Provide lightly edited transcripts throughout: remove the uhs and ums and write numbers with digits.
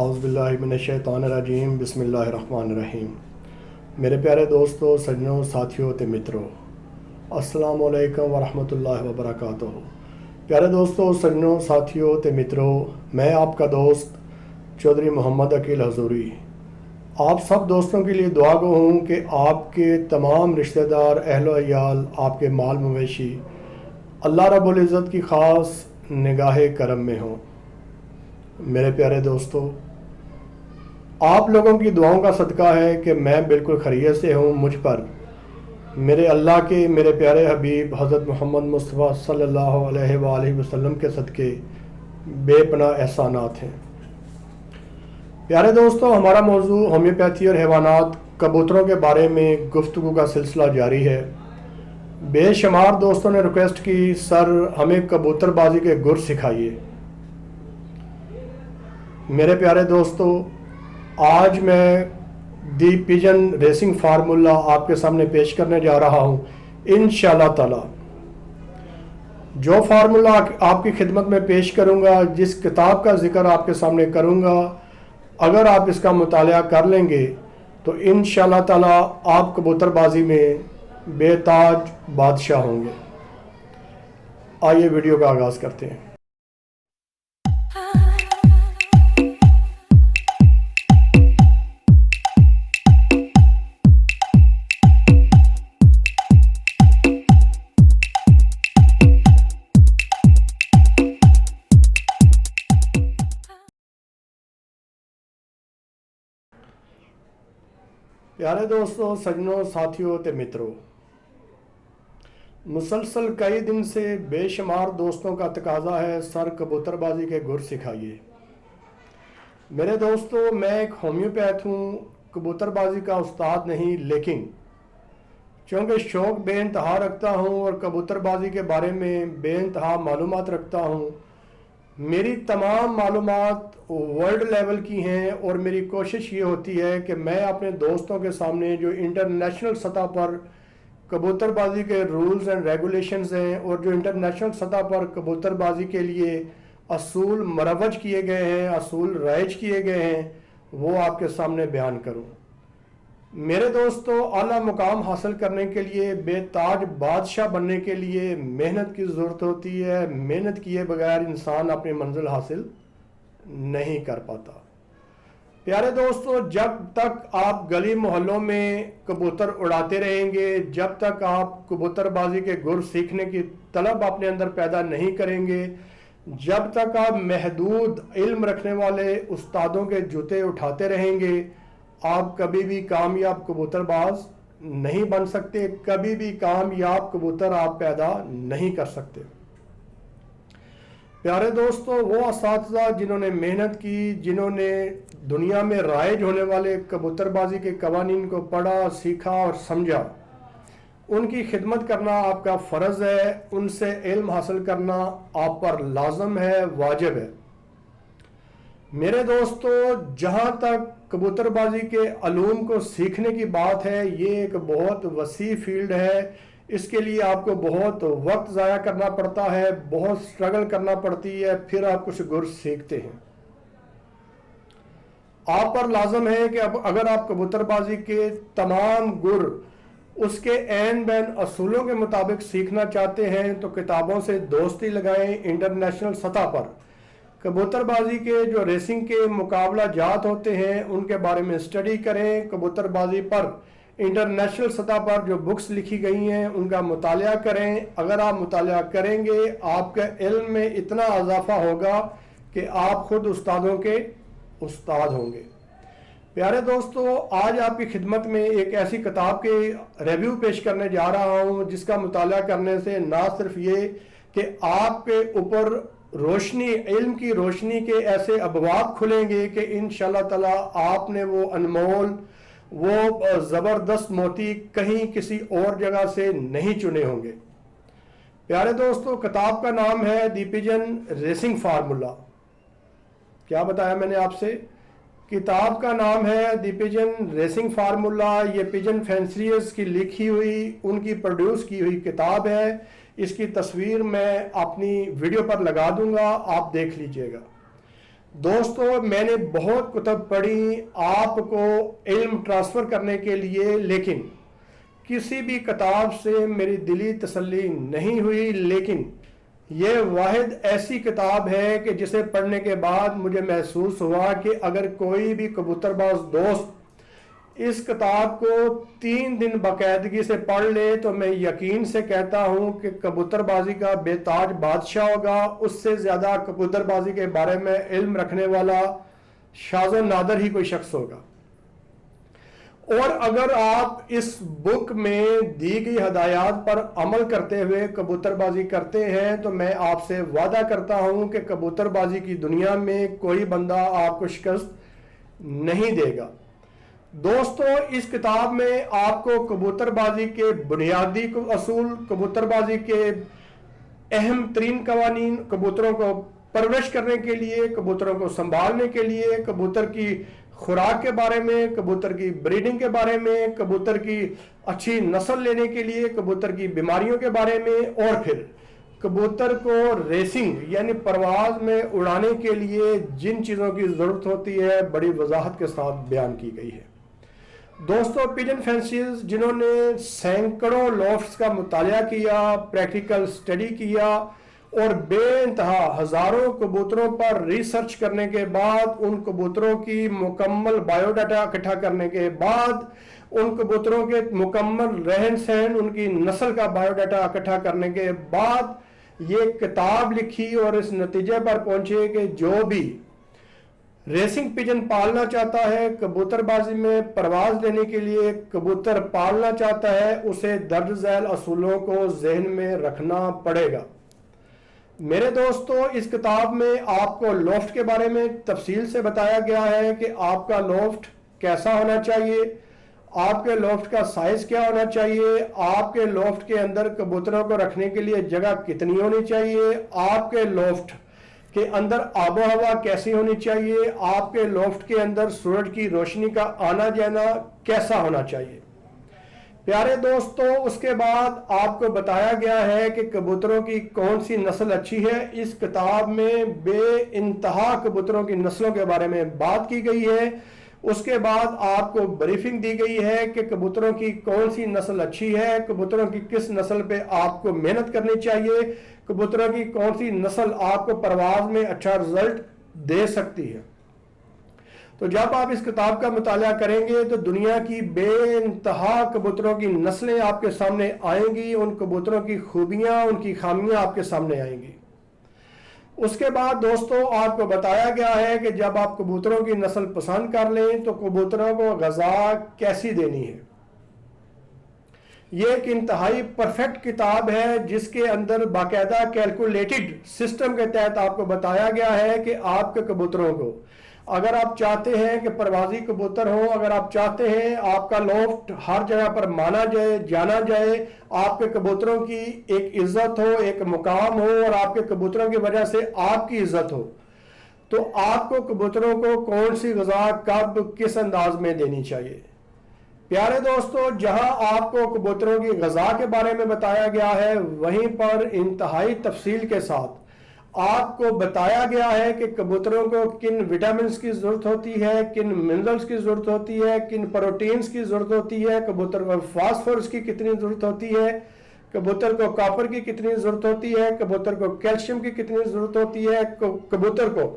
औज़ुबिल्लाहिमिनश्शैतानिर्रजीम बिस्मिल्लाहिर्रहमानिर्रहीम। मेरे प्यारे दोस्तों, सज्जनों, साथियों ते मित्रों, अस्सलामु अलैकुम वरहमतुल्लाहि वबरकातुहू। प्यारे दोस्तों, सज्जनों, साथियों ते मित्रों, मैं आपका दोस्त चौधरी मोहम्मद अकील हजूरी आप सब दोस्तों के लिए दुआ गो हूँ कि आपके तमाम रिश्तेदार, अहलो अयाल, आपके माल मवेशी अल्लाह रब्बुल इज़्ज़त की ख़ास निगाह करम में हों। मेरे प्यारे दोस्तों, आप लोगों की दुआओं का सदका है कि मैं बिल्कुल खैरियत से हूँ। मुझ पर मेरे अल्लाह के मेरे प्यारे हबीब हज़रत मोहम्मद मुस्तफ़ा सल्लल्लाहु अलैहि वसल्लम के सदक़े बेपनाह एहसानात हैं। प्यारे दोस्तों, हमारा मौजू होम्योपैथी और हैवानात कबूतरों के बारे में गुफ्तगू का सिलसिला जारी है। बेशुमार दोस्तों ने रिक्वेस्ट की, सर हमें कबूतरबाजी के गुर सिखाइए। मेरे प्यारे दोस्तों, आज मैं दी पिजन रेसिंग फार्मूला आपके सामने पेश करने जा रहा हूँ। इंशाअल्लाह ताला जो फार्मूला आपकी खिदमत में पेश करूँगा, जिस किताब का जिक्र आपके सामने करूँगा, अगर आप इसका मुताला कर लेंगे तो इंशाअल्लाह ताला आप कबूतरबाजी में बेताज बादशाह होंगे। आइए वीडियो का आगाज़ करते हैं। प्यारे दोस्तों, सज्जनों, साथियों ते मित्रों, मुसलसल कई दिन से बेशुमार दोस्तों का तकाजा है, सर कबूतरबाजी के गुर सिखाइए। मेरे दोस्तों, मैं एक होम्योपैथ हूँ, कबूतरबाजी का उस्ताद नहीं, लेकिन चूँकि शौक़ बेइंतहा रखता हूँ और कबूतरबाजी के बारे में बेइंतहा मालूमात रखता हूँ। मेरी तमाम मालूमात वर्ल्ड लेवल की हैं और मेरी कोशिश ये होती है कि मैं अपने दोस्तों के सामने जो इंटरनेशनल सतह पर कबूतरबाजी के रूल्स एंड रेगुलेशंस हैं और जो इंटरनेशनल सतह पर कबूतरबाजी के लिए असूल मरवज किए गए हैं, असूल राइज किए गए हैं, वो आपके सामने बयान करूं। मेरे दोस्तों, आला मुकाम हासिल करने के लिए, बेताज बादशाह बनने के लिए मेहनत की ज़रूरत होती है। मेहनत किए बगैर इंसान अपनी मंजिल हासिल नहीं कर पाता। प्यारे दोस्तों, जब तक आप गली मोहल्लों में कबूतर उड़ाते रहेंगे, जब तक आप कबूतरबाजी के गुर सीखने की तलब अपने अंदर पैदा नहीं करेंगे, जब तक आप महदूद इल्म रखने वाले उस्तादों के जूते उठाते रहेंगे, आप कभी भी कामयाब कबूतरबाज नहीं बन सकते। कभी भी कामयाब कबूतर आप पैदा नहीं कर सकते। प्यारे दोस्तों, वो असातिज़ा जिन्होंने मेहनत की, जिन्होंने दुनिया में राइज होने वाले कबूतरबाजी के कवानीन को पढ़ा, सीखा और समझा, उनकी खिदमत करना आपका फ़र्ज़ है। उनसे इल्म हासिल करना आप पर लाजम है, वाजिब है। मेरे दोस्तों, जहाँ तक कबूतरबाजी के अलूम को सीखने की बात है, ये एक बहुत वसी फील्ड है। इसके लिए आपको बहुत वक्त ज़ाया करना पड़ता है, बहुत स्ट्रगल करना पड़ती है, फिर आप कुछ गुर सीखते हैं। आप पर लाजम है कि अब अगर आप कबूतरबाजी के तमाम गुर उसके ऐन बैन असूलों के मुताबिक सीखना चाहते हैं तो किताबों से दोस्ती लगाएं। इंटरनेशनल सतह पर कबूतरबाजी के जो रेसिंग के मुकाबला जात होते हैं उनके बारे में स्टडी करें। कबूतरबाजी पर इंटरनेशनल सतह पर जो बुक्स लिखी गई हैं उनका मुताला करें। अगर आप मुताला करेंगे, आपके इल्म में इतना इजाफा होगा कि आप खुद उस्तादों के उस्ताद होंगे। प्यारे दोस्तों, आज आपकी खिदमत में एक ऐसी किताब के रिव्यू पेश करने जा रहा हूँ जिसका मुताला करने से ना सिर्फ ये कि आपके ऊपर रोशनी, इल्म की रोशनी के ऐसे अबवाब खुलेंगे कि इंशाअल्लाह ताला आपने वो अनमोल, वो ज़बरदस्त मोती कहीं किसी और जगह से नहीं चुने होंगे। प्यारे दोस्तों, किताब का नाम है दी पिजन रेसिंग फार्मूला। क्या बताया मैंने आपसे? किताब का नाम है दी पिजन रेसिंग फार्मूला। ये पिजन फैंसियर्स की लिखी हुई, उनकी प्रोड्यूस की हुई किताब है। इसकी तस्वीर मैं अपनी वीडियो पर लगा दूंगा, आप देख लीजिएगा। दोस्तों, मैंने बहुत कुतब पढ़ी आपको इल्म ट्रांसफ़र करने के लिए, लेकिन किसी भी किताब से मेरी दिली तसल्ली नहीं हुई। लेकिन यह वाहिद ऐसी किताब है कि जिसे पढ़ने के बाद मुझे महसूस हुआ कि अगर कोई भी कबूतरबाज दोस्त इस किताब को 3 दिन बाकायदगी से पढ़ ले तो मैं यकीन से कहता हूं कि कबूतरबाजी का बेताज बादशाह होगा। उससे ज़्यादा कबूतरबाजी के बारे में इल्म रखने वाला शाज़ नादर ही कोई शख्स होगा। और अगर आप इस बुक में दी गई हदायत पर अमल करते हुए कबूतरबाजी करते हैं तो मैं आपसे वादा करता हूं कि कबूतरबाजी की दुनिया में कोई बंदा आपको शिकस्त नहीं देगा। दोस्तों, इस किताब में आपको कबूतरबाजी के बुनियादी असूल, कबूतरबाजी के अहम तरीन कवानीन, कबूतरों को परवरिश करने के लिए, कबूतरों को संभालने के लिए, कबूतर की खुराक के बारे में, कबूतर की ब्रीडिंग के बारे में, कबूतर की अच्छी नस्ल लेने के लिए, कबूतर की बीमारियों के बारे में, और फिर कबूतर को रेसिंग यानी परवाज में उड़ाने के लिए जिन चीज़ों की ज़रूरत होती है बड़ी वजाहत के साथ बयान की गई है। दोस्तों, पिजन फैंसीज जिन्होंने सैकड़ों लॉफ्ट्स का मुतालिया किया, प्रैक्टिकल स्टडी किया और बेइंतहा हज़ारों कबूतरों पर रिसर्च करने के बाद, उन कबूतरों की मुकम्मल बायोडाटा इकट्ठा करने के बाद, उन कबूतरों के मुकम्मल रहन सहन, उनकी नस्ल का बायोडाटा इकट्ठा करने के बाद ये किताब लिखी और इस नतीजे पर पहुंचे कि जो भी रेसिंग पिजन पालना चाहता है, कबूतरबाजी में परवाज लेने के लिए कबूतर पालना चाहता है, उसे दर्ज झैल असूलों को जहन में रखना पड़ेगा। मेरे दोस्तों, इस किताब में आपको लॉफ्ट के बारे में तफसील से बताया गया है कि आपका लॉफ्ट कैसा होना चाहिए, आपके लॉफ्ट का साइज क्या होना चाहिए, आपके लॉफ्ट के अंदर कबूतरों को रखने के लिए जगह कितनी होनी चाहिए, आपके लॉफ्ट के अंदर आबो हवा कैसी होनी चाहिए, आपके लॉफ्ट के अंदर सूरज की रोशनी का आना जाना कैसा होना चाहिए। प्यारे दोस्तों, उसके बाद आपको बताया गया है कि कबूतरों की कौन सी नस्ल अच्छी है। इस किताब में बेइंतहा कबूतरों की नस्लों के बारे में बात की गई है। उसके बाद आपको ब्रीफिंग दी गई है कि कबूतरों की कौन सी नस्ल अच्छी है, कबूतरों की किस नस्ल पे आपको मेहनत करनी चाहिए, कबूतरों की कौन सी नस्ल आपको परवाज में अच्छा रिजल्ट दे सकती है। तो जब आप इस किताब का मुताला करेंगे तो दुनिया की बेइंतहा कबूतरों की नस्लें आपके सामने आएंगी, उन कबूतरों की खूबियां, उनकी खामियां आपके सामने आएंगी। उसके बाद दोस्तों, आपको बताया गया है कि जब आप कबूतरों की नस्ल पसंद कर लें तो कबूतरों को ग़िज़ा कैसी देनी है। ये एक इंतहाई परफेक्ट किताब है जिसके अंदर बाकायदा कैलकुलेटेड सिस्टम के तहत आपको बताया गया है कि आपके कबूतरों को, अगर आप चाहते हैं कि परवाजी कबूतर हो, अगर आप चाहते हैं आपका लॉफ्ट हर जगह पर माना जाए, जाना जाए, आपके कबूतरों की एक इज्जत हो, एक मुकाम हो और आपके कबूतरों की वजह से आपकी इज्जत हो, तो आपको कबूतरों को कौन सी ग़िज़ा कब किस अंदाज में देनी चाहिए। प्यारे दोस्तों, जहां आपको कबूतरों की ग़िज़ा के बारे में बताया गया है, वहीं पर इंतहाई तफसील के साथ आपको बताया गया है कि कबूतरों को किन विटामिन की जरूरत होती है, किन मिनरल्स की जरूरत होती है, किन प्रोटीन्स की जरूरत होती है, कबूतर को फास्फोरस की कितनी जरूरत होती है, कबूतर को कॉपर की कितनी जरूरत होती है, कबूतर को कैल्शियम की कितनी जरूरत होती है, कबूतर को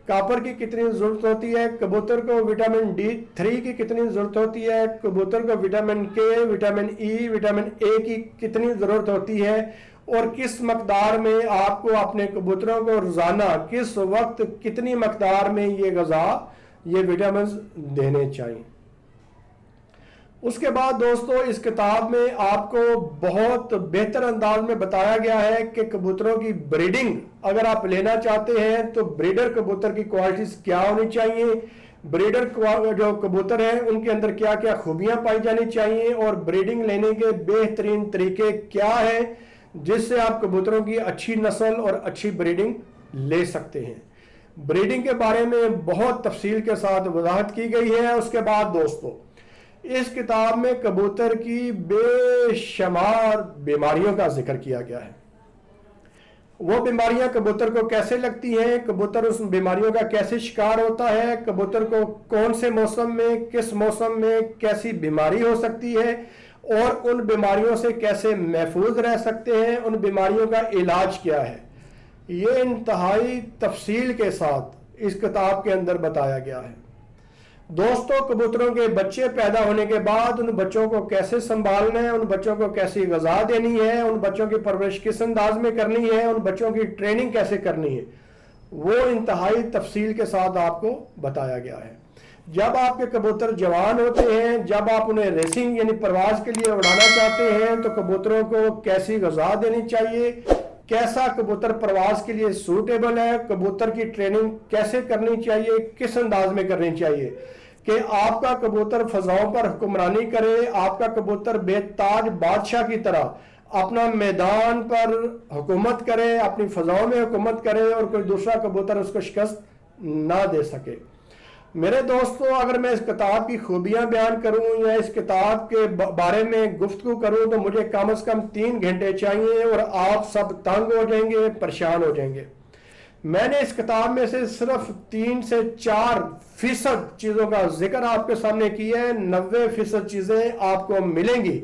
कॉपर की कितनी जरूरत होती है, कबूतर को विटामिन D3 की कितनी जरूरत होती है, कबूतर को vitamin K, vitamin E, vitamin A की कितनी जरूरत होती है, और किस मकदार में आपको अपने कबूतरों को रोजाना किस वक्त कितनी मकदार में ये ग़िज़ा, ये विटामिन देने चाहिए। उसके बाद दोस्तों, इस किताब में आपको बहुत बेहतर अंदाज में बताया गया है कि कबूतरों की ब्रीडिंग अगर आप लेना चाहते हैं तो ब्रीडर कबूतर की क्वालिटीज क्या होनी चाहिए, ब्रीडर जो कबूतर हैं उनके अंदर क्या क्या खूबियां पाई जानी चाहिए, और ब्रीडिंग लेने के बेहतरीन तरीके क्या हैं जिससे आप कबूतरों की अच्छी नस्ल और अच्छी ब्रीडिंग ले सकते हैं। ब्रीडिंग के बारे में बहुत तफसील के साथ वजाहत की गई है। उसके बाद दोस्तों, इस किताब में कबूतर की बेशुमार बीमारियों का जिक्र किया गया है। वो बीमारियां कबूतर को कैसे लगती हैं, कबूतर उस बीमारियों का कैसे शिकार होता है, कबूतर को कौन से मौसम में, किस मौसम में कैसी बीमारी हो सकती है और उन बीमारियों से कैसे महफूज रह सकते हैं, उन बीमारियों का इलाज क्या है, ये इंतहाई तफसील के साथ इस किताब के अंदर बताया गया है। दोस्तों, कबूतरों के बच्चे पैदा होने के बाद उन बच्चों को कैसे संभालना है, उन बच्चों को कैसी ग़िज़ा देनी है, उन बच्चों की परवरिश किस अंदाज में करनी है, उन बच्चों की ट्रेनिंग कैसे करनी है, वो इंतहाई तफसील के साथ आपको बताया गया है। जब आपके कबूतर जवान होते हैं, जब आप उन्हें रेसिंग यानी परवाज के लिए उड़ाना चाहते हैं, तो कबूतरों को कैसी ग़िज़ा देनी चाहिए, कैसा कबूतर प्रवास के लिए सूटेबल है, कबूतर की ट्रेनिंग कैसे करनी चाहिए, किस अंदाज में करनी चाहिए कि आपका कबूतर फजाओं पर हुक्मरानी करे, आपका कबूतर बेताज बादशाह की तरह अपना मैदान पर हुकूमत करे, अपनी फजाओं में हुकूमत करे और कोई दूसरा कबूतर उसको शिकस्त ना दे सके। मेरे दोस्तों, अगर मैं इस किताब की खूबियां बयान करूं या इस किताब के बारे में गुफ्तगू करूं तो मुझे कम से कम 3 घंटे चाहिए और आप सब तंग हो जाएंगे, परेशान हो जाएंगे। मैंने इस किताब में से सिर्फ 3 से 4% चीज़ों का जिक्र आपके सामने किया है। 90% चीज़ें आपको मिलेंगी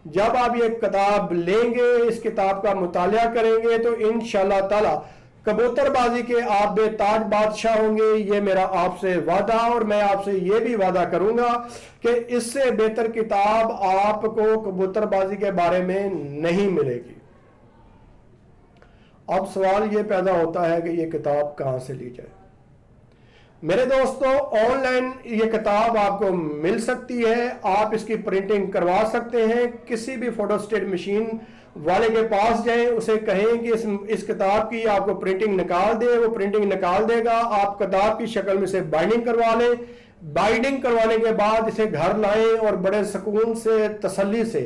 जब आप ये किताब लेंगे, इस किताब का मुतालिया करेंगे तो इंशाअल्लाह ताला कबूतरबाजी के आप बेताज बादशाह होंगे, ये मेरा आपसे वादा। और मैं आपसे ये भी वादा करूंगा कि इससे बेहतर किताब आपको कबूतरबाजी के बारे में नहीं मिलेगी। अब सवाल ये पैदा होता है कि ये किताब कहां से ली जाए। मेरे दोस्तों, ऑनलाइन ये किताब आपको मिल सकती है, आप इसकी प्रिंटिंग करवा सकते हैं। किसी भी फोटोस्टेट मशीन वाले के पास जाएं, उसे कहें कि इस किताब की आपको प्रिंटिंग निकाल दे, वो प्रिंटिंग निकाल देगा। आप किताब की शक्ल में से बाइंडिंग करवा लें, बाइंडिंग करवाने के बाद इसे घर लाएं और बड़े सुकून से, तसल्ली से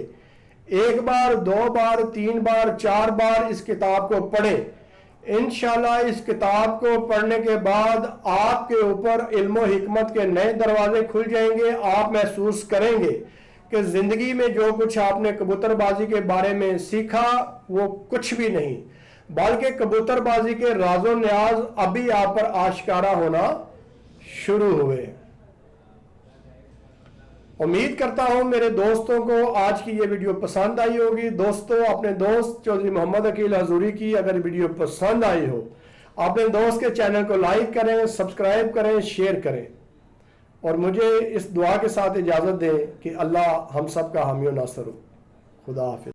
1 बार, 2 बार, 3 बार, 4 बार इस किताब को पढ़ें। इंशाल्लाह इस किताब को पढ़ने के बाद आपके ऊपर इल्म हिकमत के नए दरवाजे खुल जाएंगे। आप महसूस करेंगे कि जिंदगी में जो कुछ आपने कबूतरबाजी के बारे में सीखा वो कुछ भी नहीं, बल्कि कबूतरबाजी के राजो न्याज अभी आप पर आश्कारा होना शुरू हुए। उम्मीद करता हूं मेरे दोस्तों को आज की ये वीडियो पसंद आई होगी। दोस्तों, अपने दोस्त चौधरी मोहम्मद अकील हजूरी की अगर वीडियो पसंद आई हो, अपने दोस्त के चैनल को लाइक करें, सब्सक्राइब करें, शेयर करें और मुझे इस दुआ के साथ इजाज़त दें कि अल्लाह हम सब का हामी और नासर हो। खुदा हाफिज़।